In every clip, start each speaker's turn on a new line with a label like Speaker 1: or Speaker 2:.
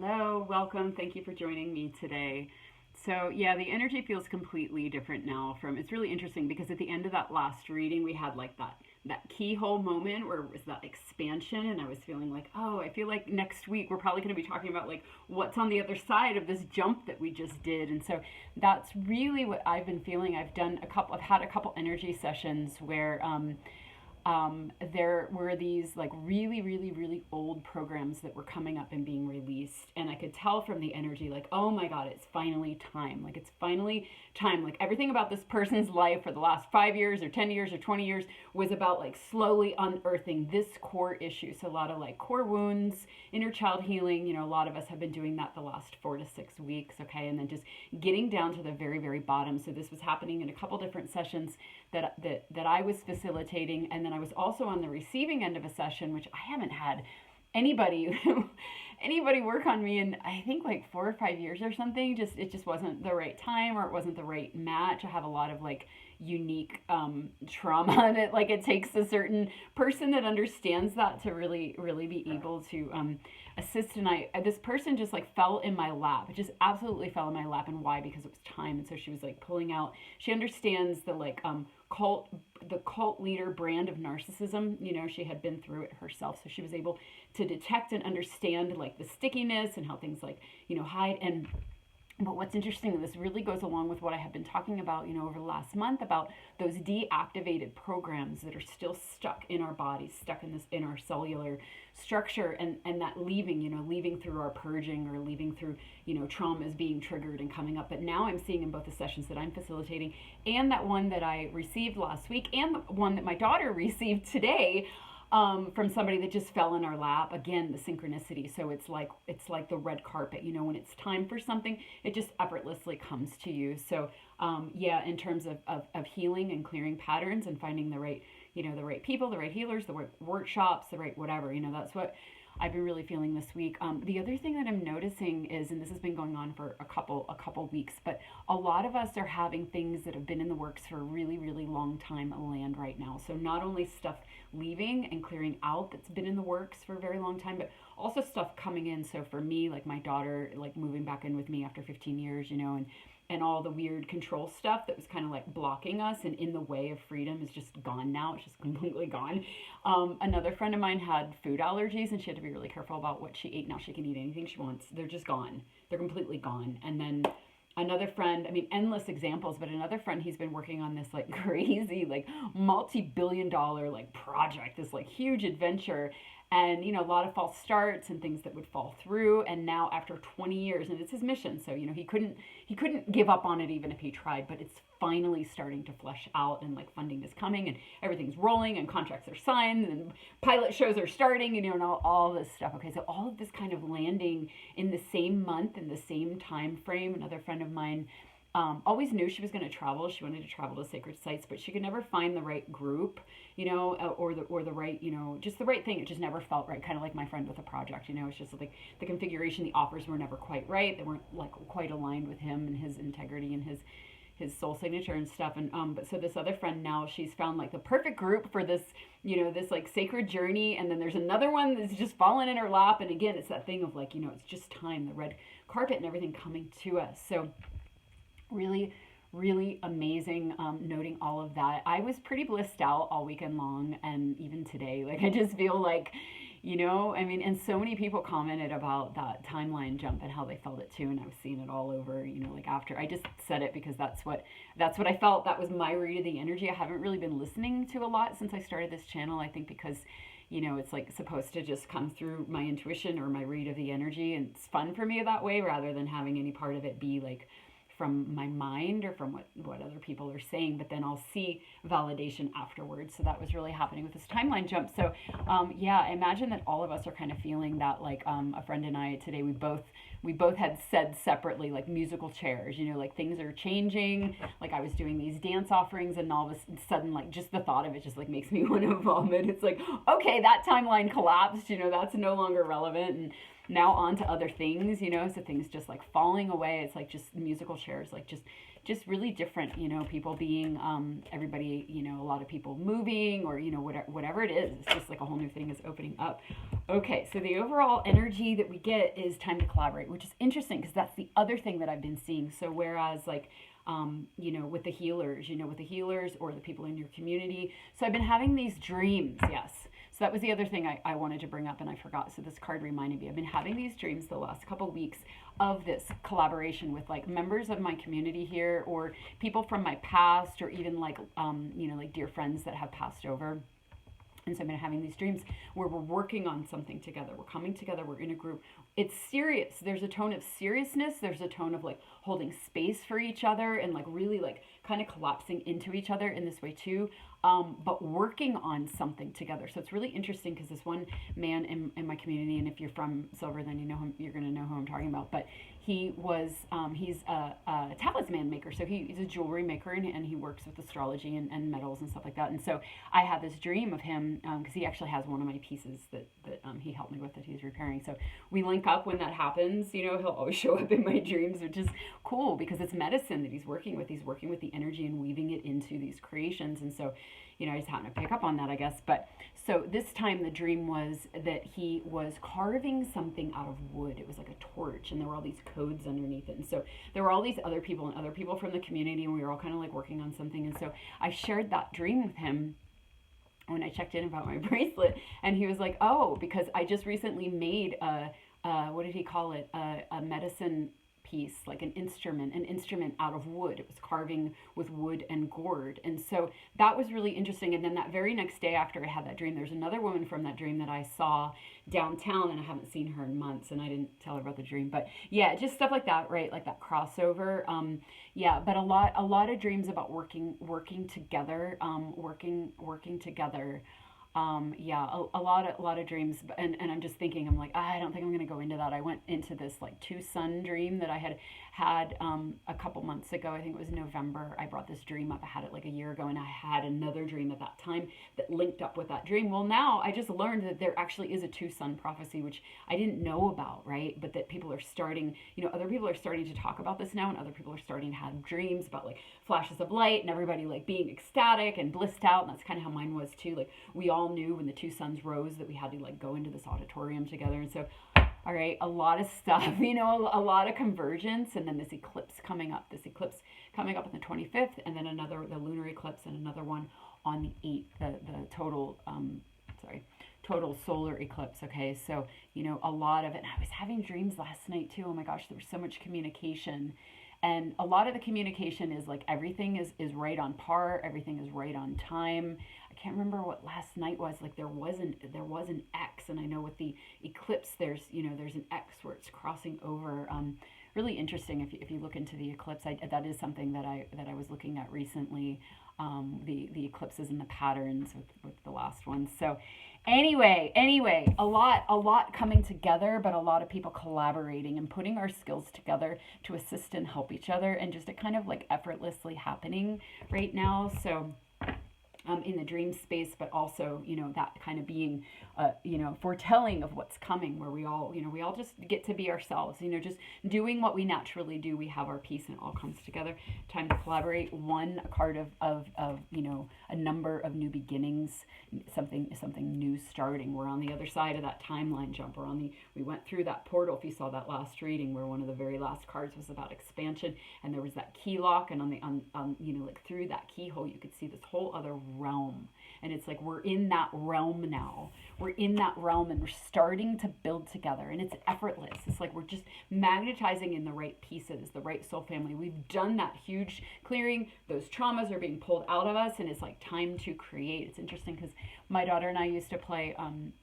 Speaker 1: Hello, welcome. Thank you for joining me today. So, yeah, the energy feels completely different now from it's really interesting because at the end of that last reading we had like that keyhole moment where it was that expansion and I was feeling like, "Oh, I feel like next week we're probably going to be talking about like what's on the other side of this jump that we just did." And so that's really what I've been feeling. I've had a couple energy sessions where there were these like really, really, really old programs that were coming up and being released. And I could tell from the energy, like, oh my God, it's finally time. Like, it's finally time. Like, everything about this person's life for the last 5 years or 10 years or 20 years was about like slowly unearthing this core issue. So, a lot of like core wounds, inner child healing. A lot of us have been doing that the last 4 to 6 weeks. Okay. And then just getting down to the very, very bottom. So, this was happening in a couple different sessions that I was facilitating, and then I was also on the receiving end of a session, which I haven't had anybody anybody work on me in I think like 4 or 5 years or something. It just wasn't the right time, or it wasn't the right match. I have a lot of like unique trauma that like it takes a certain person that understands that to really really be able to assist. And this person just like fell in my lap. It just absolutely fell in my lap. And why? Because it was time. And so she was like pulling out, she understands the like cult leader brand of narcissism. She had been through it herself, so she was able to detect and understand like the stickiness and how things like hide. And but what's interesting, this really goes along with what I have been talking about, over the last month, about those deactivated programs that are still stuck in our bodies, stuck in our cellular structure, and that leaving through our purging, or leaving through, traumas being triggered and coming up. But now I'm seeing in both the sessions that I'm facilitating and that one that I received last week and the one that my daughter received today, from somebody that just fell in our lap. Again, the synchronicity. So it's like the red carpet. When it's time for something, it just effortlessly comes to you. So yeah, in terms of healing and clearing patterns and finding the right the right people, the right healers, the right workshops, the right whatever. That's what I've been really feeling this week. The other thing that I'm noticing is, and this has been going on for a couple weeks, but a lot of us are having things that have been in the works for a really, really long time land right now. So not only stuff leaving and clearing out that's been in the works for a very long time, but also stuff coming in. So for me, like my daughter, like moving back in with me after 15 years, and all the weird control stuff that was kind of like blocking us and in the way of freedom is just gone now. It's just completely gone. Another friend of mine had food allergies, and she had to be really careful about what she ate. Now she can eat anything she wants. They're just gone. They're completely gone. And then another friend, endless examples, but another friend, he's been working on this like crazy, like multi-billion-dollar like project, this like huge adventure. And a lot of false starts and things that would fall through. And now after 20 years, and it's his mission, so he couldn't give up on it even if he tried. But it's finally starting to flesh out, and like funding is coming, and everything's rolling, and contracts are signed, and pilot shows are starting, and all this stuff. Okay, so all of this kind of landing in the same month, in the same time frame. Another friend of mine always knew she was going to travel. She wanted to travel to sacred sites, but she could never find the right group, or the right, just the right thing. It just never felt right. Kind of like my friend with a project, it's just like the configuration, the offers were never quite right. They weren't like quite aligned with him and his integrity and his soul signature and stuff. And but so this other friend, now she's found like the perfect group for this, this like sacred journey. And then there's another one that's just fallen in her lap. And again, it's that thing of like, it's just time, the red carpet and everything coming to us. So really, really amazing, noting all of that. I was pretty blissed out all weekend long, and even today, like I just feel like, and so many people commented about that timeline jump and how they felt it too, and I was seeing it all over, like after I just said it because that's what I felt. That was my read of the energy. I haven't really been listening to a lot since I started this channel, I think because it's like supposed to just come through my intuition or my read of the energy, and it's fun for me that way rather than having any part of it be like from my mind or from what other people are saying, but then I'll see validation afterwards. So that was really happening with this timeline jump. So yeah, I imagine that all of us are kind of feeling that, like a friend and I today, we both had said separately, like musical chairs, like things are changing. Like I was doing these dance offerings, and all of a sudden, like just the thought of it just like makes me want to vomit. It's like, okay, that timeline collapsed, that's no longer relevant. And now on to other things, so things just like falling away. It's like just musical chairs, like just really different, people being, everybody, a lot of people moving, or, whatever it is. It's just like a whole new thing is opening up. Okay, so the overall energy that we get is time to collaborate, which is interesting because that's the other thing that I've been seeing. So whereas like, with the healers or the people in your community. So I've been having these dreams, yes. So that was the other thing I wanted to bring up and I forgot. So this card reminded me. I've been having these dreams the last couple of weeks of this collaboration with like members of my community here, or people from my past, or even like, like dear friends that have passed over. And so I've been having these dreams where we're working on something together. We're coming together. We're in a group. It's serious. There's a tone of seriousness. There's a tone of like holding space for each other and like really like kind of collapsing into each other in this way too. But working on something together. So it's really interesting because this one man in my community, and if you're from Silver, then you're going to know who I'm talking about. But he's a talisman maker. So he's a jewelry maker, and he works with astrology and metals and stuff like that. And so I had this dream of him because he actually has one of my pieces that he helped me with that he's repairing. So we link up when that happens. He'll always show up in my dreams, which is cool because it's medicine that he's working with. He's working with the energy and weaving it into these creations. And so, I just happened to pick up on that, I guess. But so this time the dream was that he was carving something out of wood. It was like a torch, and there were all these codes underneath it. And so there were all these other people from the community, and we were all kind of like working on something. And so I shared that dream with him when I checked in about my bracelet, and he was like, oh, because I just recently made what did he call it? A medicine piece, like an instrument out of wood. It was carving with wood and gourd. And so that was really interesting. And then that very next day after I had that dream, there's another woman from that dream that I saw downtown, and I haven't seen her in months, and I didn't tell her about the dream. But yeah, just stuff like that, right? Like that crossover. But a lot of dreams about working together, working together. A lot of dreams, and I'm just thinking, I'm like, I don't think I'm going to go into that. I went into this like two sun dream that I had a couple months ago. I think it was November. I brought this dream up. I had it like a year ago, and I had another dream at that time that linked up with that dream. Well, now I just learned that there actually is a two sun prophecy, which I didn't know about, right? But that people are starting, other people are starting to talk about this now, and other people are starting to have dreams about like flashes of light and everybody like being ecstatic and blissed out. And that's kind of how mine was too. Like we all knew when the two suns rose that we had to like go into this auditorium together. And so, all right, a lot of stuff, a lot of convergence, and then this eclipse coming up on the 25th, and then the lunar eclipse, and another one on the 8th, the total solar eclipse. Okay, so a lot of it. And I was having dreams last night too. Oh my gosh, there was so much communication. And a lot of the communication is like everything is right on par, everything is right on time. I can't remember what last night was. Like there was an X, and I know with the eclipse there's an X where it's crossing over. Really interesting if you look into the eclipse. That is something that I was looking at recently. The eclipses and the patterns with the last one. So anyway, a lot coming together, but a lot of people collaborating and putting our skills together to assist and help each other, and just a kind of like effortlessly happening right now. So in the dream space, but also, that kind of being, foretelling of what's coming, where we all just get to be ourselves, just doing what we naturally do. We have our peace, and it all comes together. Time to collaborate. One card of a number of new beginnings, something new starting. We're on the other side of that timeline jump. We went through that portal, if you saw that last reading, where one of the very last cards was about expansion, and there was that key lock, and like through that keyhole, you could see this whole other realm. And it's like we're in that realm now. We're in that realm, and we're starting to build together, and it's effortless. It's like we're just magnetizing in the right pieces, the right soul family. We've done that huge clearing. Those traumas are being pulled out of us, and it's like time to create. It's interesting because my daughter and I used to play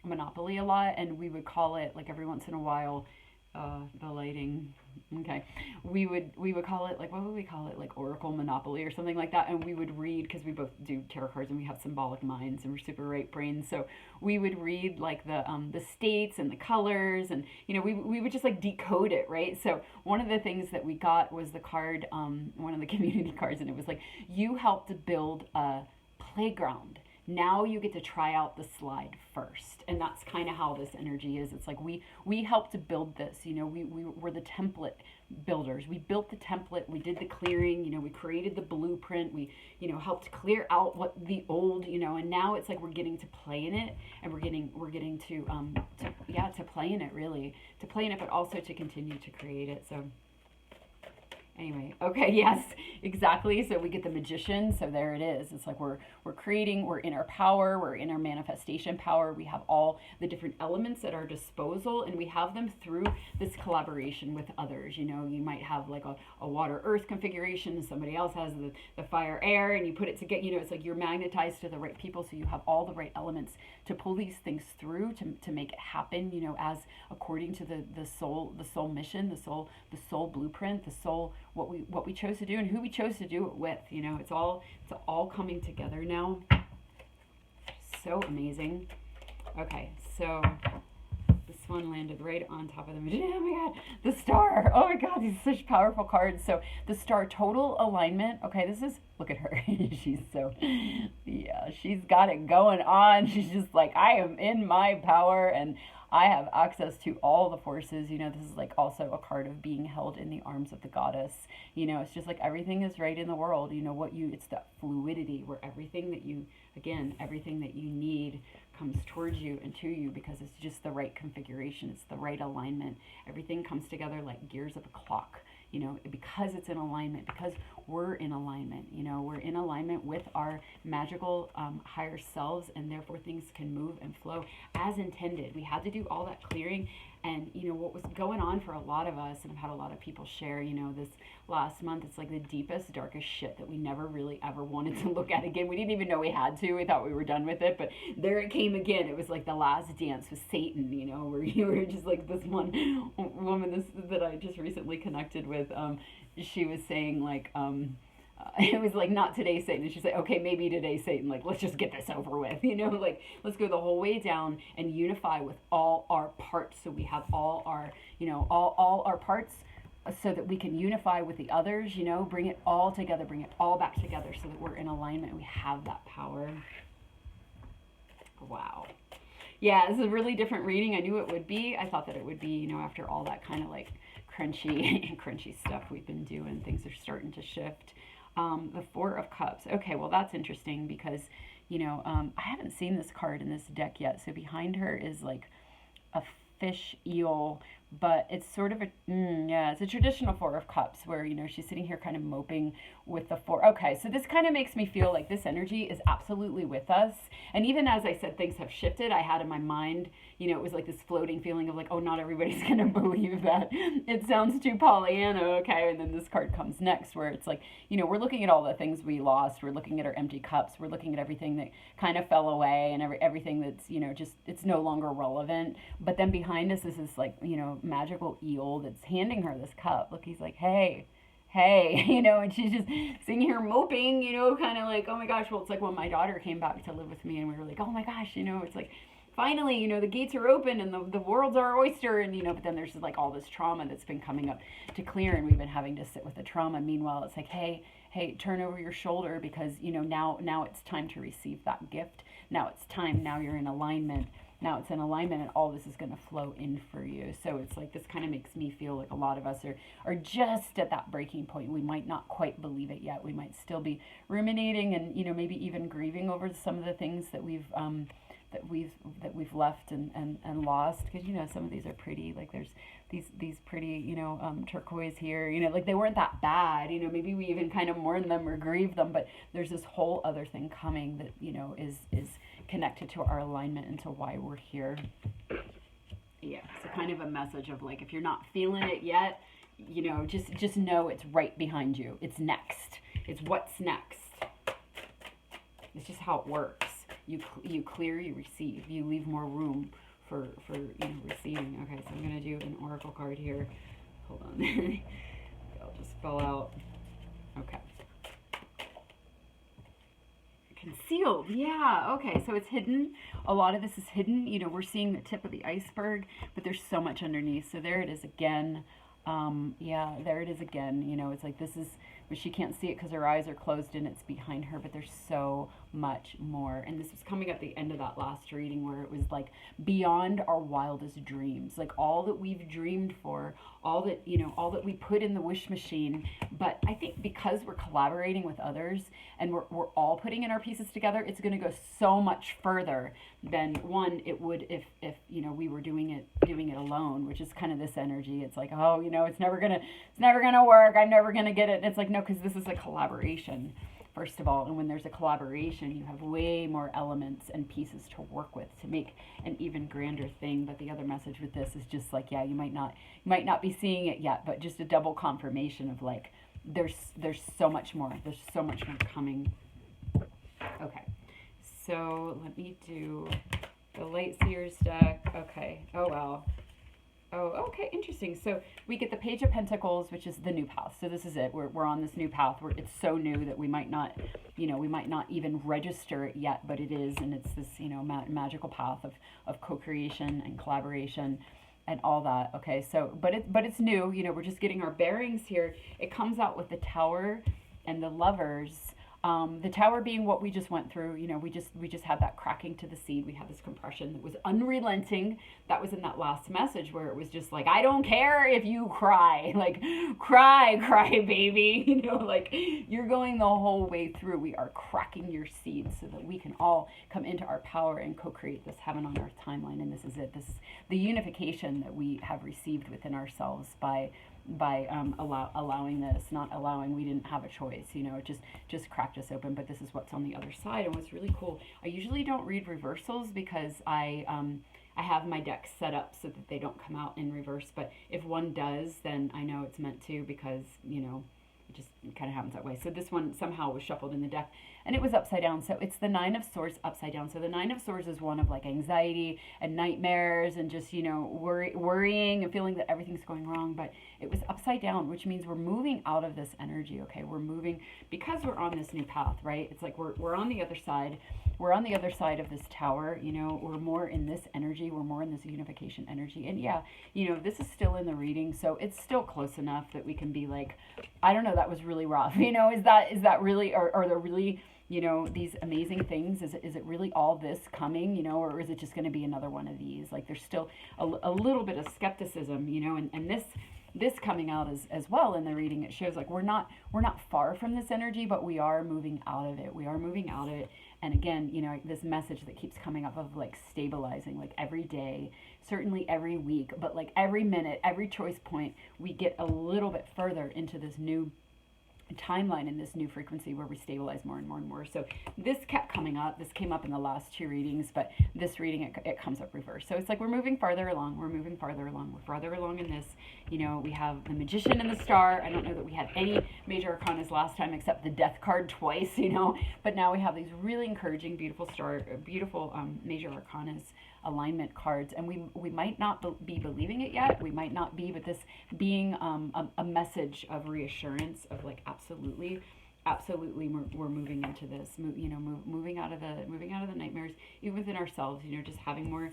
Speaker 1: Monopoly a lot, and we would call it, like, every once in a while, the lighting. Okay, we would call it, like, what would we call it, like Oracle Monopoly or something like that. And we would read, because we both do tarot cards and we have symbolic minds and we're super right brains, so we would read like the states and the colors, and we would just like decode it, right? So one of the things that we got was the card, one of the community cards, and it was like, you helped to build a playground. now you get to try out the slide first. And that's kind of how this energy is. It's like we helped to build this, you know, we were the template builders. We built the template, we did the clearing, you know, we created the blueprint, we, you know, helped clear out what the old, you know, and now it's like we're getting to play in it, and we're getting to play in it, really, to play in it, but also to continue to create it. So anyway, okay, yes, exactly. So we get the magician. So there it is. It's like we're creating, we're in our power, we're in our manifestation power. We have all the different elements at our disposal, and we have them through this collaboration with others. You know, you might have like a water earth configuration, and somebody else has the fire air, and you put it together. You know, it's like you're magnetized to the right people, so you have all the right elements to pull these things through to make it happen, you know, as according to the soul mission, the soul blueprint, the soul, what we chose to do and who we chose to do it with. You know, it's all coming together now. So amazing. Okay, so this one landed right on top of the magician. Oh my god, the star. Oh my god, these are such powerful cards. So the star, total alignment. Okay, this is, look at her. She's so, yeah, she's got it going on. She's just like, I am in my power, and I have access to all the forces. You know, this is like also a card of being held in the arms of the goddess. You know, it's just like everything is right in the world. You know, it's that fluidity where everything that you need comes towards you and to you, because it's just the right configuration. It's the right alignment. Everything comes together like gears of a clock, you know, because it's in alignment, because we're in alignment, you know, we're in alignment with our magical higher selves, and therefore things can move and flow as intended. We had to do all that clearing. And, you know, what was going on for a lot of us, and I've had a lot of people share, you know, this last month, it's like the deepest, darkest shit that we never really ever wanted to look at again. We didn't even know we had to. We thought we were done with it, but there it came again. It was like the last dance with Satan, you know, where you were just like, this one woman that I just recently connected with, she was saying like, it was like, not today, Satan. And she's like, okay, maybe today, Satan. Like, let's just get this over with, you know, like, let's go the whole way down and unify with all our parts. So we have all our, you know, all our parts, so that we can unify with the others, you know, bring it all together, bring it all back together, so that we're in alignment. We have that power. Wow. Yeah, this is a really different reading. I knew it would be. I thought that it would be, you know, after all that kind of like crunchy stuff we've been doing, things are starting to shift. The Four of Cups. Okay, well, that's interesting because, you know, I haven't seen this card in this deck yet. So behind her is like a fish eel, but it's sort of it's a traditional Four of Cups where, you know, she's sitting here kind of moping with the four. Okay, so this kind of makes me feel like this energy is absolutely with us. And even as I said, things have shifted, I had in my mind, you know, it was like this floating feeling of like, oh, not everybody's going to believe that. It sounds too Pollyanna, okay? And then this card comes next where it's like, you know, we're looking at all the things we lost. We're looking at our empty cups. We're looking at everything that kind of fell away, and everything that's, you know, just, it's no longer relevant. But then behind us is this like, you know, magical eel that's handing her this cup. Look, he's like, hey, you know, and she's just sitting here moping, you know, kind of like, oh my gosh. Well, it's like when my daughter came back to live with me, and we were like, oh my gosh, you know, it's like, finally, you know, the gates are open and the world's our oyster, and, you know, but then there's like all this trauma that's been coming up to clear, and we've been having to sit with the trauma. Meanwhile, it's like, hey, turn over your shoulder, because, you know, now it's time to receive that gift. Now it's time. Now you're in alignment. Now it's in alignment, and all this is going to flow in for you. So it's like, this kind of makes me feel like a lot of us are just at that breaking point. We might not quite believe it yet. We might still be ruminating and, you know, maybe even grieving over some of the things that we've left and lost, because, you know, some of these are pretty, like there's these pretty, you know, turquoise here, you know, like they weren't that bad, you know, maybe we even kind of mourn them or grieve them, but there's this whole other thing coming that, you know, is connected to our alignment and to why we're here. Yeah, so kind of a message of like, if you're not feeling it yet, you know, just know it's right behind you. It's next. It's what's next. It's just how it works. You clear, you receive, you leave more room for you know, receiving. Okay, so I'm gonna do an oracle card here. Hold on. I'll just spell out. Okay. Concealed, yeah, okay, so it's hidden. A lot of this is hidden. You know, we're seeing the tip of the iceberg, but there's so much underneath. So there it is again. Yeah, there it is again. You know, it's like this but she can't see it because her eyes are closed and it's behind her, but there's so much more. And this was coming at the end of that last reading where it was like beyond our wildest dreams, like all that we've dreamed for, all that, all that we put in the wish machine. But I think because we're collaborating with others and we're all putting in our pieces together, it's going to go so much further than one it would if we were doing it alone, which is kind of this energy. It's like, oh, it's never gonna work, I'm never gonna get it. And it's like, no, because this is a collaboration, first of all. And when there's a collaboration, you have way more elements and pieces to work with to make an even grander thing. But the other message with this is just like, yeah, you might not be seeing it yet, but just a double confirmation of like, there's so much more. There's so much more coming. Okay, so let me do the Light Seers deck. Okay. Oh, wow. Oh, okay, interesting. So we get the Page of Pentacles, which is the new path. So this is it. We're on this new path where it's so new that we might not even register it yet, but it is, and it's this, magical path of co-creation and collaboration and all that. Okay, so but it's new. We're just getting our bearings here. It comes out with the Tower and the Lovers. The Tower being what we just went through. We just had that cracking to the seed. We had this compression that was unrelenting. That was in that last message where it was just like, I don't care if you cry, like cry baby, like you're going the whole way through. We are cracking your seeds so that we can all come into our power and co-create this heaven on earth timeline. And this is it. This is the unification that we have received within ourselves by allowing this, not allowing. We didn't have a choice, it just cracked us open. But this is what's on the other side. And what's really cool, I usually don't read reversals because I have my deck set up so that they don't come out in reverse. But if one does, then I know it's meant to, because it just kind of happens that way. So this one somehow was shuffled in the deck and it was upside down. So it's the Nine of Swords upside down. So the Nine of Swords is one of like anxiety and nightmares and just, worrying and feeling that everything's going wrong. But it was upside down, which means we're moving out of this energy. Okay, we're moving because we're on this new path, right? It's like we're on the other side. We're on the other side of this tower. We're more in this energy. We're more in this unification energy. And yeah, this is still in the reading, so it's still close enough that we can be like, I don't know, that was really rough. Is that really, are there really, these amazing things? Is it really all this coming, or is it just going to be another one of these? Like there's still a little bit of skepticism, and this coming out as well in the reading. It shows like we're not far from this energy, but we are moving out of it. We are moving out of it. And again, this message that keeps coming up of like stabilizing, like every day, certainly every week, but like every minute, every choice point, we get a little bit further into this new timeline and this new frequency where we stabilize more and more and more. So this kept coming up. This came up in the last two readings, but this reading, it comes up reverse. So it's like we're moving farther along. We're moving farther along. We're farther along in this. We have the Magician and the Star. I don't know that we had any major arcanas last time except the Death card twice, but now we have these really encouraging, beautiful major arcanas alignment cards, and we might not be believing it yet. We might not be, but this being a message of reassurance of like absolutely we're moving into this, moving out of the nightmares, even within ourselves. Just having more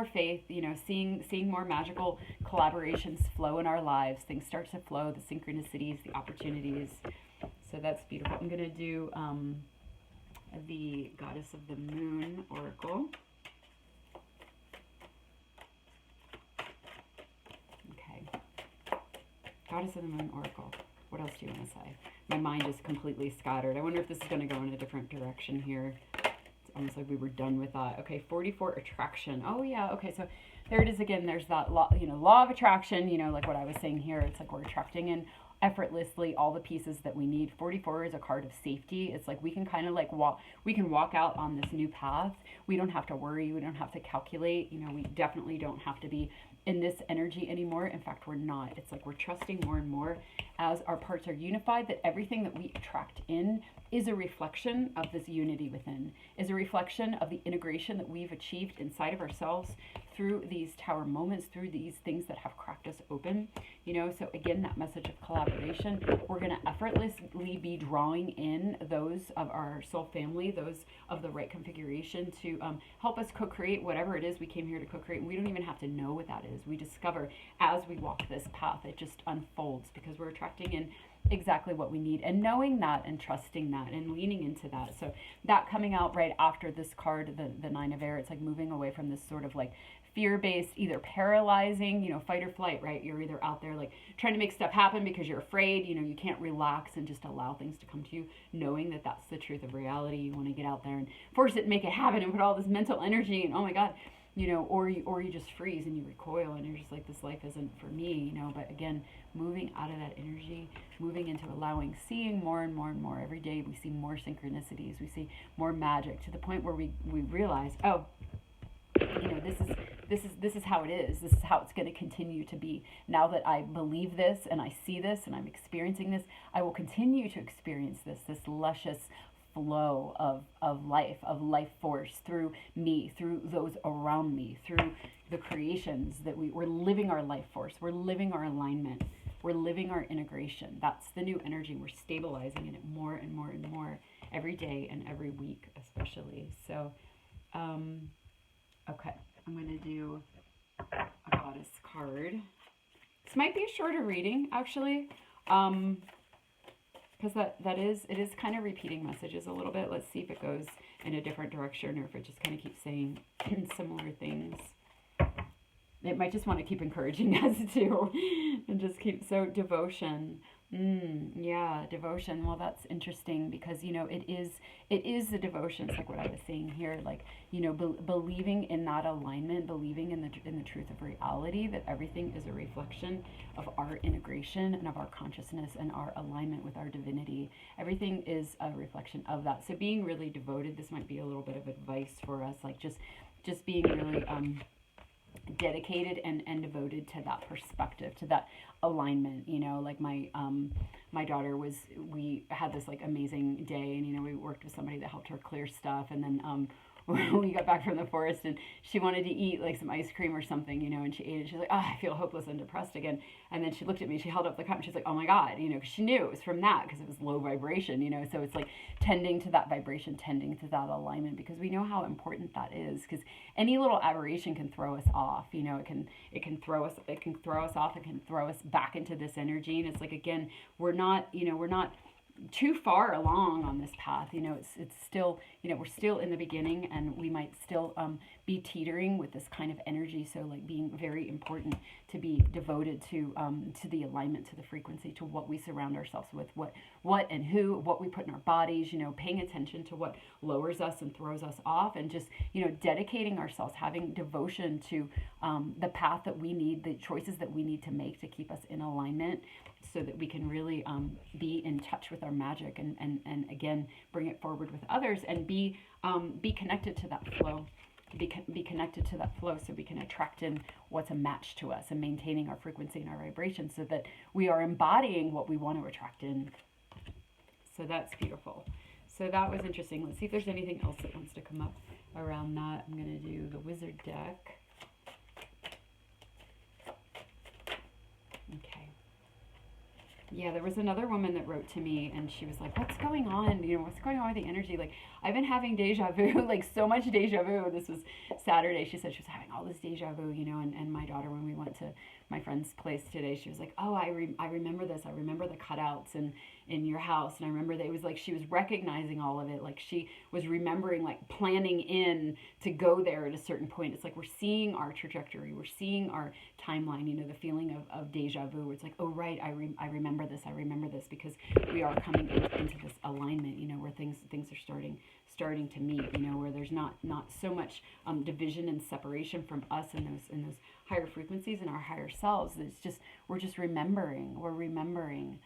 Speaker 1: faith. Seeing more magical collaborations flow in our lives. Things start to flow. The synchronicities, the opportunities. So that's beautiful. I'm gonna do the Goddess of the Moon Oracle. Goddess of the Moon Oracle. What else do you want to say? My mind is completely scattered. I wonder if this is going to go in a different direction here. It's almost like we were done with that. Okay, 44 attraction. Oh yeah. Okay, so there it is again. There's that law, law of attraction. Like what I was saying here. It's like we're attracting in effortlessly all the pieces that we need. 44 is a card of safety. It's like we can kind of like walk out on this new path. We don't have to worry. We don't have to calculate. We definitely don't have to be in this energy anymore. In fact, we're not. It's like we're trusting more and more as our parts are unified, that everything that we attract in is a reflection of this unity within, is a reflection of the integration that we've achieved inside of ourselves through these tower moments, through these things that have cracked us open. So again, that message of collaboration, we're going to effortlessly be drawing in those of our soul family, those of the right configuration to help us co-create whatever it is we came here to co-create. And we don't even have to know what that is. We discover as we walk this path. It just unfolds because we're attracting in exactly what we need, and knowing that and trusting that and leaning into that. So that coming out right after this card, the Nine of Air, it's like moving away from this sort of like fear-based, either paralyzing, fight or flight, right? You're either out there like trying to make stuff happen because you're afraid, you can't relax and just allow things to come to you, knowing that that's the truth of reality. You want to get out there and force it and make it happen and put all this mental energy and, oh my God, or you just freeze and you recoil and you're just like, this life isn't for me, but again, moving out of that energy, moving into allowing, seeing more and more and more every day. We see more synchronicities, we see more magic, to the point where we realize, oh, this is how it is. This is how it's going to continue to be. Now that I believe this and I see this and I'm experiencing this, I will continue to experience this luscious flow of life force through me, through those around me, through the creations that we're living our life force. We're living our alignment. We're living our integration. That's the new energy. We're stabilizing in it more and more and more every day and every week, especially. So, okay, I'm going to do a goddess card. This might be a shorter reading, actually, because it is kind of repeating messages a little bit. Let's see if it goes in a different direction or if it just kind of keeps saying similar things. It might just want to keep encouraging us too, and just keep, so devotion. Yeah, devotion. Well, that's interesting because, it is the devotion. It's like what I was saying here, like, believing in that alignment, believing in the truth of reality, that everything is a reflection of our integration and of our consciousness and our alignment with our divinity. Everything is a reflection of that. So being really devoted, this might be a little bit of advice for us, like just being really, dedicated and devoted to that perspective, to that alignment. Like my daughter we had this like amazing day, and we worked with somebody that helped her clear stuff, and then we got back from the forest and she wanted to eat like some ice cream or something, and she ate it. She's like, oh, I feel hopeless and depressed again. And then she looked at me, she held up the cup and she's like, oh my God, because she knew it was from that, because it was low vibration, so it's like tending to that vibration, tending to that alignment, because we know how important that is, because any little aberration can throw us off, it can throw us off, it can throw us back into this energy. And it's like, again, we're not too far along on this path. It's still, we're still in the beginning, and we might still be teetering with this kind of energy. So like being very important to be devoted to the alignment, to the frequency, to what we surround ourselves with, what and who, what we put in our bodies, paying attention to what lowers us and throws us off, and just, dedicating ourselves, having devotion to the path that we need, the choices that we need to make to keep us in alignment, so that we can really be in touch with our magic, and again, bring it forward with others, and be connected to that flow. Be connected to that flow, so we can attract in what's a match to us, and maintaining our frequency and our vibration, so that we are embodying what we want to attract in. So that's beautiful. So that was interesting. Let's see if there's anything else that wants to come up around that. I'm going to do the wizard deck. Okay. Yeah, there was another woman that wrote to me, and she was like, what's going on? What's going on with the energy? Like, I've been having deja vu, like so much deja vu. This was Saturday. She said she was having all this deja vu, and my daughter, when we went to my friend's place today, she was like, oh, I remember this. I remember the cutouts in your house. And I remember that it was like she was recognizing all of it. Like she was remembering, like planning in to go there at a certain point. It's like we're seeing our trajectory. We're seeing our timeline, the feeling of deja vu. Where it's like, oh, right, I remember this. I remember this, because we are coming into this alignment, where things are starting to meet, where there's not so much division and separation from us in those higher frequencies and our higher selves. It's just, we're remembering.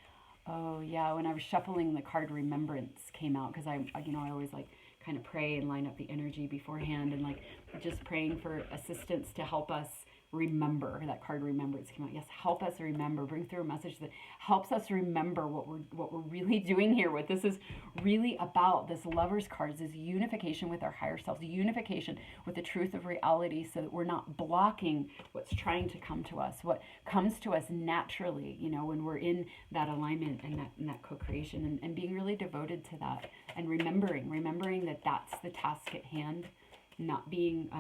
Speaker 1: Oh yeah, when I was shuffling, the card Remembrance came out, because I always like kind of pray and line up the energy beforehand, and like just praying for assistance to help us remember. That card Remembrance came out. Yes, help us remember. Bring through a message that helps us remember what we're really doing here. What this is really about. This Lover's card is unification with our higher selves, unification with the truth of reality, so that we're not blocking what's trying to come to us, what comes to us naturally. When we're in that alignment and that co-creation, and being really devoted to that, and remembering that that's the task at hand, not being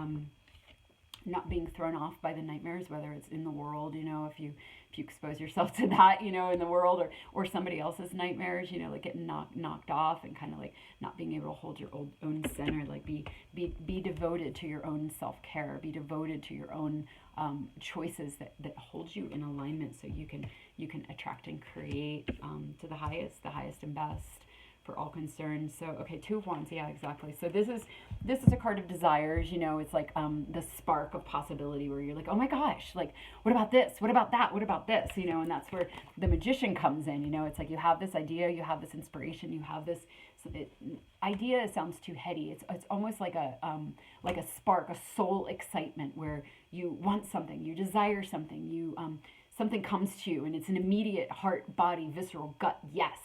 Speaker 1: not being thrown off by the nightmares, whether it's in the world, if you expose yourself to that, in the world, or somebody else's nightmares, like getting knocked off, and kind of like not being able to hold your own center, like be devoted to your own self-care, be devoted to your own choices that hold you in alignment, so you can attract and create to the highest and best for all concerned. So, okay, Two of Wands, yeah, exactly. So this is a card of desires. It's like the spark of possibility, where you're like, oh my gosh, like what about this? What about that? What about this? And that's where the Magician comes in. It's like you have this idea, you have this inspiration, you have this idea. Sounds too heady. It's almost like a spark, a soul excitement, where you want something, you desire something, something comes to you, and it's an immediate heart, body, visceral, gut yes.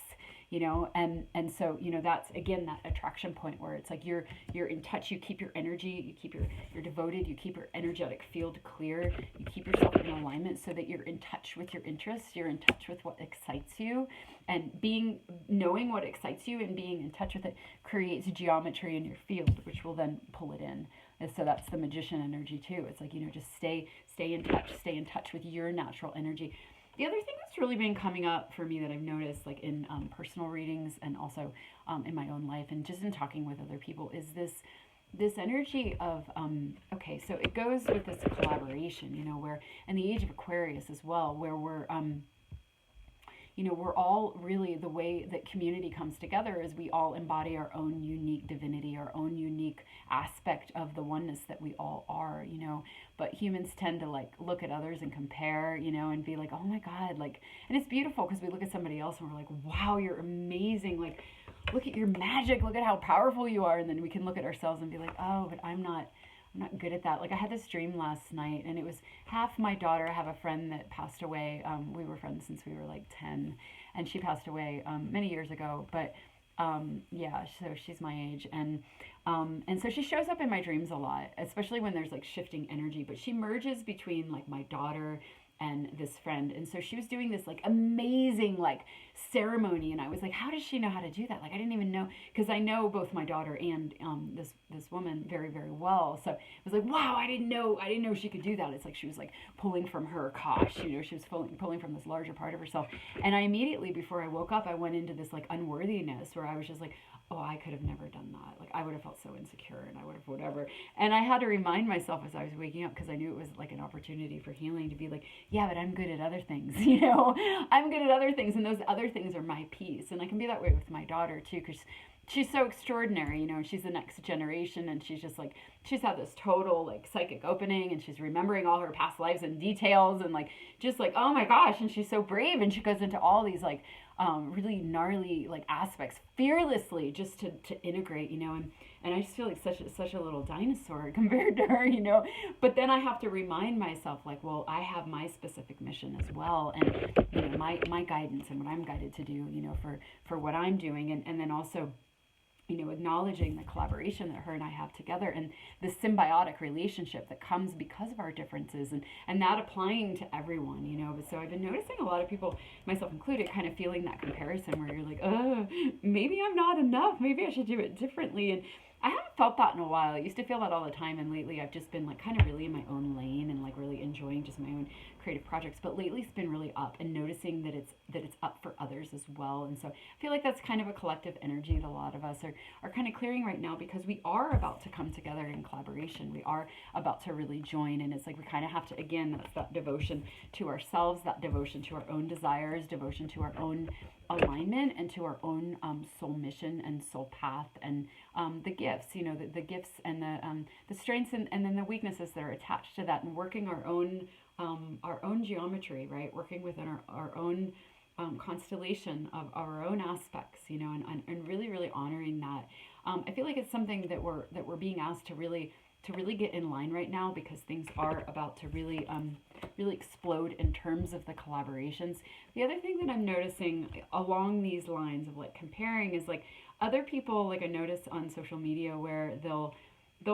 Speaker 1: And so, that's again that attraction point, where it's like you're in touch, you keep your energy, you're devoted, you keep your energetic field clear, you keep yourself in alignment, so that you're in touch with your interests, you're in touch with what excites you, and knowing what excites you and being in touch with it creates geometry in your field, which will then pull it in. And so that's the Magician energy too. It's like, just stay in touch with your natural energy. The other thing that's really been coming up for me that I've noticed, like in personal readings, and also in my own life, and just in talking with other people, is this energy of okay, so it goes with this collaboration, where in the age of Aquarius as well, where we're we're all really, the way that community comes together is we all embody our own unique divinity, our own unique aspect of the oneness that we all are, but humans tend to like look at others and compare, and be like, oh my God, like, and it's beautiful because we look at somebody else and we're like, wow, you're amazing. Like, look at your magic. Look at how powerful you are. And then we can look at ourselves and be like, oh, but I'm not good at that. Like, I had this dream last night, and it was half my daughter. I have a friend that passed away. We were friends since we were like 10, and she passed away many years ago. But yeah, so she's my age, and so she shows up in my dreams a lot, especially when there's like shifting energy. But she merges between like my daughter and this friend, and so she was doing this like amazing like ceremony, and I was like, how does she know how to do that? Like, I didn't even know, because I know both my daughter and this woman very, very well. So it was like, wow, I didn't know she could do that. It's like she was like pulling from her kosh, she was pulling from this larger part of herself. And I immediately, before I woke up, I went into this like unworthiness, where I was just like, oh, I could have never done that. Like, I would have felt so insecure, and I would have whatever. And I had to remind myself as I was waking up, because I knew it was like an opportunity for healing, to be like, yeah, but I'm good at other things, I'm good at other things, and those other things are my piece. And I can be that way with my daughter too, because she's so extraordinary, and she's the next generation, and she's just like, she's had this total like psychic opening, and she's remembering all her past lives and details, and like, just like, oh my gosh, and she's so brave, and she goes into all these like really gnarly like aspects fearlessly, just to integrate, and I just feel like such a little dinosaur compared to her, but then I have to remind myself, like, well, I have my specific mission as well, and my guidance, and what I'm guided to do, for what I'm doing, and then also acknowledging the collaboration that her and I have together, and the symbiotic relationship that comes because of our differences, and that applying to everyone, But so I've been noticing a lot of people, myself included, kind of feeling that comparison, where you're like, oh, maybe I'm not enough. Maybe I should do it differently. And I haven't felt that in a while. I used to feel that all the time, and lately I've just been like kind of really in my own lane, and like really enjoying just my own creative projects. But lately it's been really up, and noticing that it's up for others as well. And so I feel like that's kind of a collective energy that a lot of us are kind of clearing right now, because we are about to come together in collaboration. We are about to really join, and it's like we kind of have to, again, that's that devotion to ourselves, that devotion to our own desires, devotion to our own alignment, and to our own soul mission and soul path, and the gifts, the gifts and the strengths, and then the weaknesses that are attached to that, and working our own geometry, right? Working within our own constellation of our own aspects, and really, really honoring that. I feel like it's something that we're being asked to really get in line right now, because things are about to really explode in terms of the collaborations. The other thing that I'm noticing along these lines of like comparing is like other people, like I notice on social media, where they'll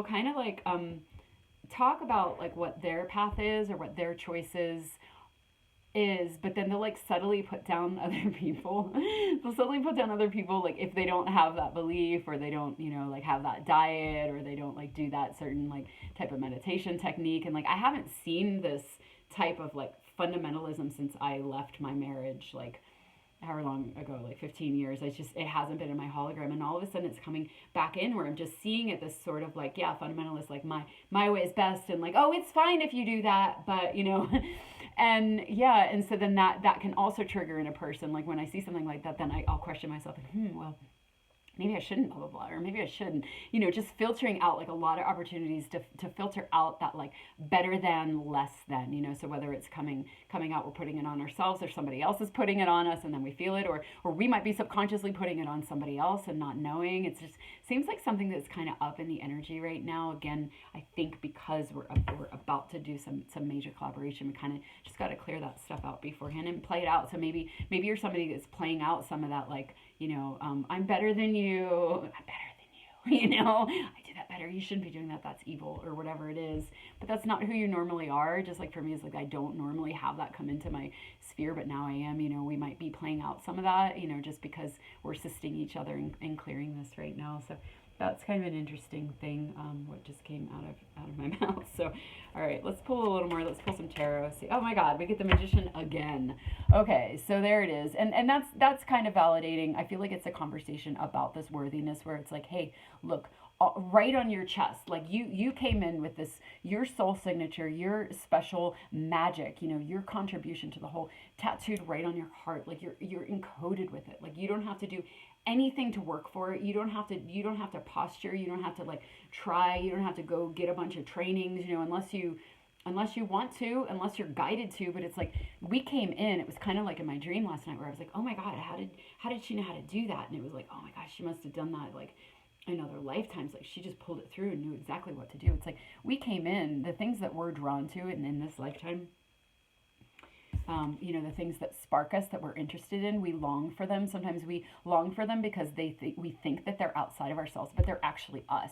Speaker 1: kind of like talk about like what their path is, or what their choice is, but then they'll like subtly put down other people. They'll subtly put down other people, like if they don't have that belief, or they don't, like have that diet, or they don't like do that certain like type of meditation technique. And like I haven't seen this type of like fundamentalism since I left my marriage, like however long ago, like 15 years. It hasn't been in my hologram, and all of a sudden it's coming back in where I'm just seeing it, this sort of like, yeah, fundamentalist, like my way is best, and like, oh, it's fine if you do that, but and yeah, and so then that can also trigger in a person, like when I see something like that, then I'll question myself, like, well, maybe I shouldn't, blah, blah, blah, or maybe I shouldn't, just filtering out like a lot of opportunities to filter out that like better than, less than, so whether it's coming out, we're putting it on ourselves, or somebody else is putting it on us and then we feel it, or we might be subconsciously putting it on somebody else and not knowing. It's just seems like something that's kind of up in the energy right now. Again, I think because we're about to do some major collaboration, we kind of just got to clear that stuff out beforehand and play it out. So maybe you're somebody that's playing out some of that, like, I'm better than you. I'm better than you. I do that better. You shouldn't be doing that. That's evil, or whatever it is. But that's not who you normally are. Just like for me, it's like I don't normally have that come into my sphere, but now I am. We might be playing out some of that, just because we're assisting each other in clearing this right now. So that's kind of an interesting thing, what just came out of my mouth. So, all right, let's pull a little more. Let's pull some tarot. See, oh my God, we get the Magician again. Okay, so there it is, and that's kind of validating. I feel like it's a conversation about this worthiness, where it's like, hey, look, right on your chest, like you came in with this, your soul signature, your special magic, your contribution to the whole, tattooed right on your heart, like you're encoded with it. Like you don't have to do anything to work for it. You don't have to posture, you don't have to like try, you don't have to go get a bunch of trainings, unless you want to, unless you're guided to. But it's like, we came in, it was kind of like in my dream last night, where I was like, oh my God, how did she know how to do that? And it was like, oh my gosh, she must have done that like in other lifetimes. Like she just pulled it through and knew exactly what to do. It's like we came in, the things that we're drawn to, and in this lifetime, the things that spark us, that we're interested in, we long for them. Sometimes we long for them because we think that they're outside of ourselves, but they're actually us.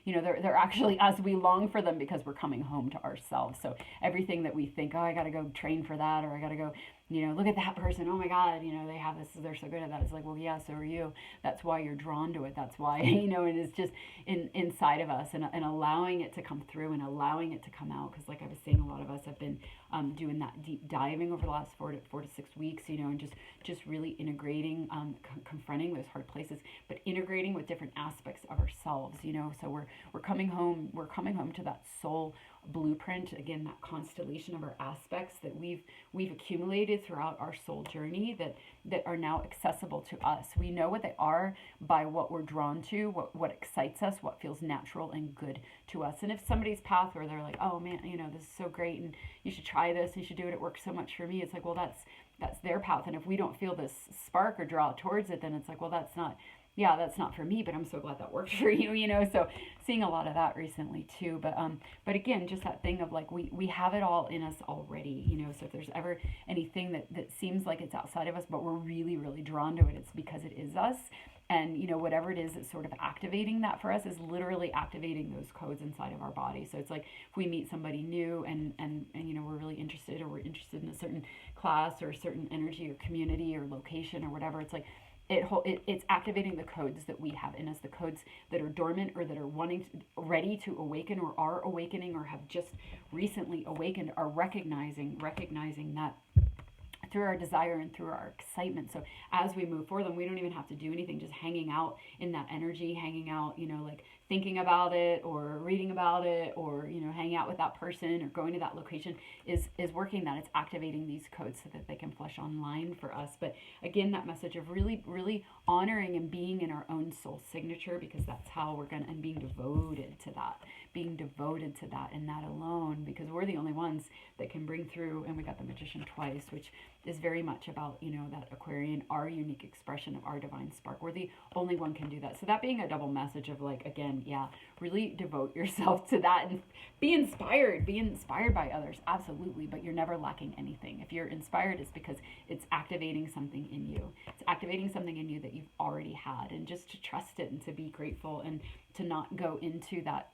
Speaker 1: They're actually us. We long for them because we're coming home to ourselves. So everything that we think, oh, I got to go train for that, or I got to go, look at that person. Oh my God, they have this, they're so good at that. It's like, well, yeah, so are you. That's why you're drawn to it. That's why, it is just inside of us, and allowing it to come through and allowing it to come out. Because like I was saying, a lot of us have been doing that deep diving over the last 4 to 6 weeks, and just really integrating, confronting those hard places, but integrating with different aspects of ourselves, so we're coming home to that soul blueprint, again, that constellation of our aspects that we've accumulated throughout our soul journey, that are now accessible to us. We know what they are by what we're drawn to, what excites us, what feels natural and good to us. And if somebody's path where they're like, oh man, this is so great, and you should try this, you should do it, it works so much for me, it's like, well, that's their path. And if we don't feel this spark or draw towards it, then it's like, well, that's not for me, but I'm so glad that worked for you, so seeing a lot of that recently too. But again, just that thing of like, we have it all in us already, so if there's ever anything that seems like it's outside of us, but we're really, really drawn to it, it's because it is us. And, whatever it is that's sort of activating that for us is literally activating those codes inside of our body. So it's like, if we meet somebody new and we're really interested, or we're interested in a certain class or a certain energy or community or location or whatever, it's like, it's activating the codes that we have in us, the codes that are dormant, or that are ready to awaken, or are awakening, or have just recently awakened, are recognizing that through our desire and through our excitement. So as we move for them, we don't even have to do anything, just hanging out in that energy, hanging out, like thinking about it, or reading about it, or, hanging out with that person, or going to that location is working that. It's activating these codes so that they can flush online for us. But again, that message of really, really honoring and being in our own soul signature, because that's how we're going to, and being devoted to that and that alone, because we're the only ones that can bring through. And we got the Magician twice, which is very much about, that Aquarian, our unique expression of our divine spark. We're the only one can do that. So that being a double message of like, again, really devote yourself to that, and be inspired by others. Absolutely. But you're never lacking anything. If you're inspired, it's because it's activating something in you. It's activating something in you that you've already had, and just to trust it and to be grateful, and to not go into that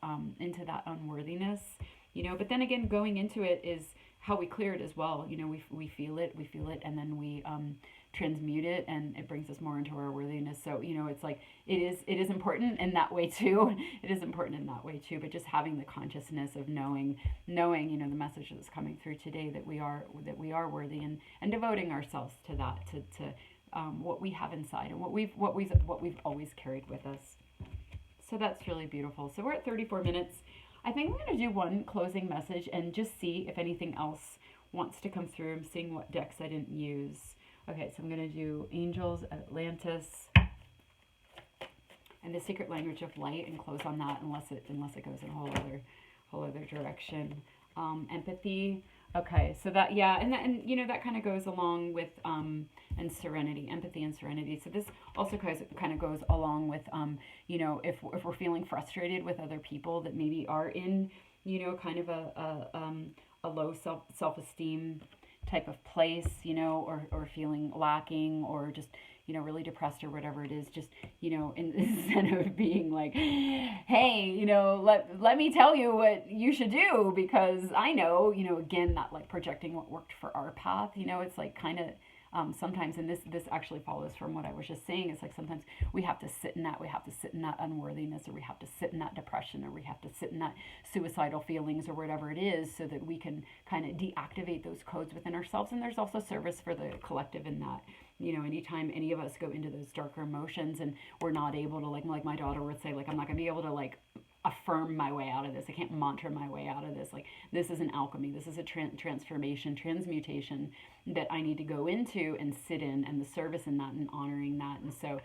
Speaker 1: unworthiness, but then again, going into it is how we clear it as well. We feel it, and then we transmute it, and it brings us more into our worthiness. So it's like it is important in that way too. It is important in that way too. But just having the consciousness of knowing the message that's coming through today, that we are worthy, and devoting ourselves to that, to what we have inside, and what we've always carried with us. So that's really beautiful. So we're at 34 minutes. I think I'm going to do one closing message and just see if anything else wants to come through. I'm seeing what decks I didn't use. Okay, so I'm going to do Angels of Atlantis and the Secret Language of Light, and close on that unless it goes in a whole other direction. Empathy. Okay, so that, yeah, and that kind of goes along with and serenity, empathy and serenity. So this also kind of goes along with if we're feeling frustrated with other people that maybe are in kind of a low self-esteem type of place, or feeling lacking, or just really depressed, or whatever it is, just instead of being like, hey, let me tell you what you should do, because I know, again, that like projecting what worked for our path, it's like kind of sometimes, and this actually follows from what I was just saying, it's like sometimes we have to sit in that unworthiness, or we have to sit in that depression, or we have to sit in that suicidal feelings, or whatever it is, so that we can kind of deactivate those codes within ourselves. And there's also service for the collective in that. Anytime any of us go into those darker emotions and we're not able to, like my daughter would say, like, I'm not gonna be able to like affirm my way out of this. I can't mantra my way out of this. Like, this is an alchemy. This is a transformation, transmutation that I need to go into and sit in, and the service in that, and honoring that. And so,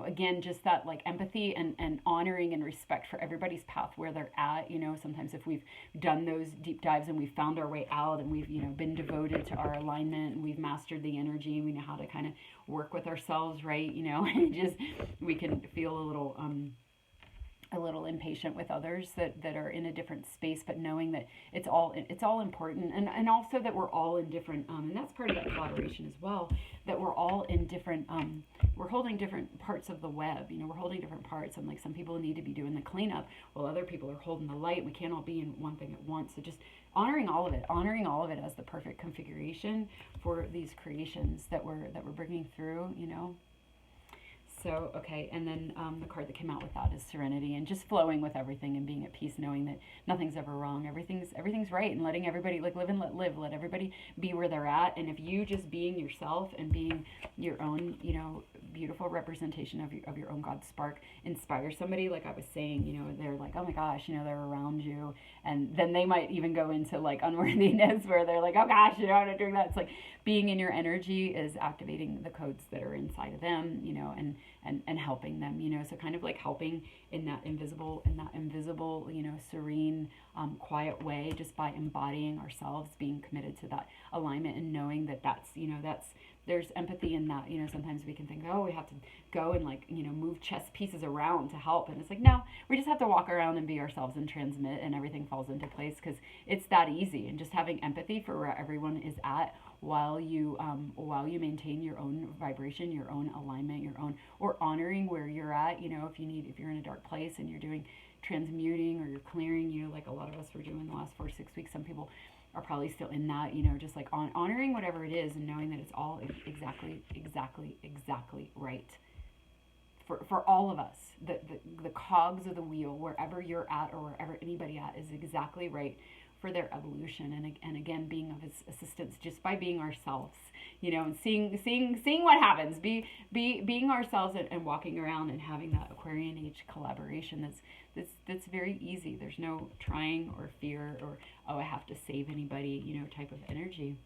Speaker 1: again, just that like empathy and honoring and respect for everybody's path where they're at. Sometimes if we've done those deep dives and we've found our way out, and we've, been devoted to our alignment, and we've mastered the energy, and we know how to kind of work with ourselves, right? And just, we can feel a little impatient with others that are in a different space, but knowing that it's all important, and also that we're all in different and that's part of that collaboration as well, that we're all in different we're holding different parts of the web. We're holding different parts, and like some people need to be doing the cleanup while other people are holding the light. We can't all be in one thing at once. So just honoring all of it as the perfect configuration for these creations that we're bringing through. So, okay, and then the card that came out with that is Serenity, and just flowing with everything and being at peace, knowing that nothing's ever wrong, everything's right, and letting everybody, like, live and let live, let everybody be where they're at. And if you just being yourself and being your own, beautiful representation of your own God spark inspires somebody, like I was saying, they're like, oh my gosh, they're around you, and then they might even go into like unworthiness, where they're like, oh gosh, I'm not doing that. It's like being in your energy is activating the codes that are inside of them, and helping them, so kind of like helping in that invisible, serene, quiet way, just by embodying ourselves, being committed to that alignment, and knowing that that's there's empathy in that. Sometimes we can think, oh, we have to go and like, move chess pieces around to help. And it's like, no, we just have to walk around and be ourselves and transmit, and everything falls into place, because it's that easy. And just having empathy for where everyone is at, while you maintain your own vibration, your own alignment, or honoring where you're at. If you're in a dark place and you're doing transmuting, or you're clearing, like a lot of us were doing the last 4 to 6 weeks. Some people are probably still in that, just like honoring whatever it is, and knowing that it's all exactly right for all of us. The cogs of the wheel, wherever you're at, or wherever anybody at, is exactly right for their evolution. And again, being of assistance just by being ourselves, and seeing what happens, being ourselves, and walking around and having that Aquarian age collaboration that's very easy. There's no trying or fear or, oh, I have to save anybody, type of energy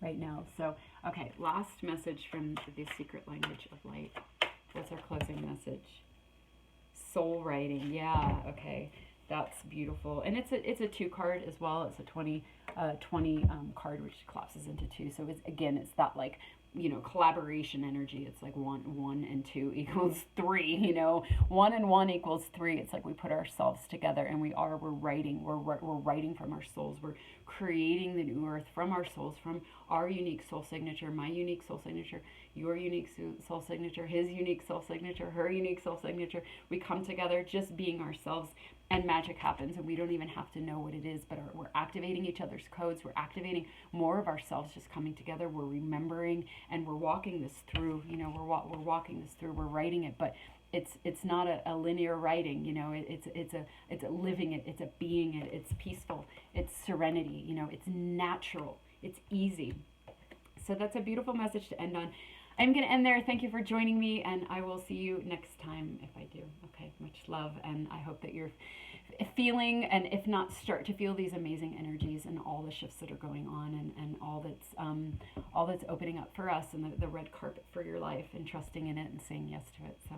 Speaker 1: right now. So, okay, last message from the Secret Language of Light. What's our closing message? Soul writing. Yeah, okay. That's beautiful. And it's a 2 card as well. It's a 20 card, which collapses into 2. So it's that like collaboration energy. It's like one and two equals three, 1 and 1 equals 3. It's like we put ourselves together and we're writing from our souls. We're creating the new earth from our souls, from our unique soul signature, my unique soul signature, your unique soul signature, his unique soul signature, her unique soul signature. We come together just being ourselves, and magic happens, and we don't even have to know what it is, but we're activating each other's codes. We're activating more of ourselves just coming together. We're remembering, and we're walking this through. We're walking this through. We're writing it, but it's not a linear writing. It's a living it. It's a being it. It's peaceful. It's serenity. It's natural. It's easy. So that's a beautiful message to end on. I'm going to end there. Thank you for joining me, and I will see you next time if I do. Okay, much love, and I hope that you're feeling, and if not, start to feel these amazing energies and all the shifts that are going on, and all that's opening up for us, and the red carpet for your life, and trusting in it and saying yes to it. So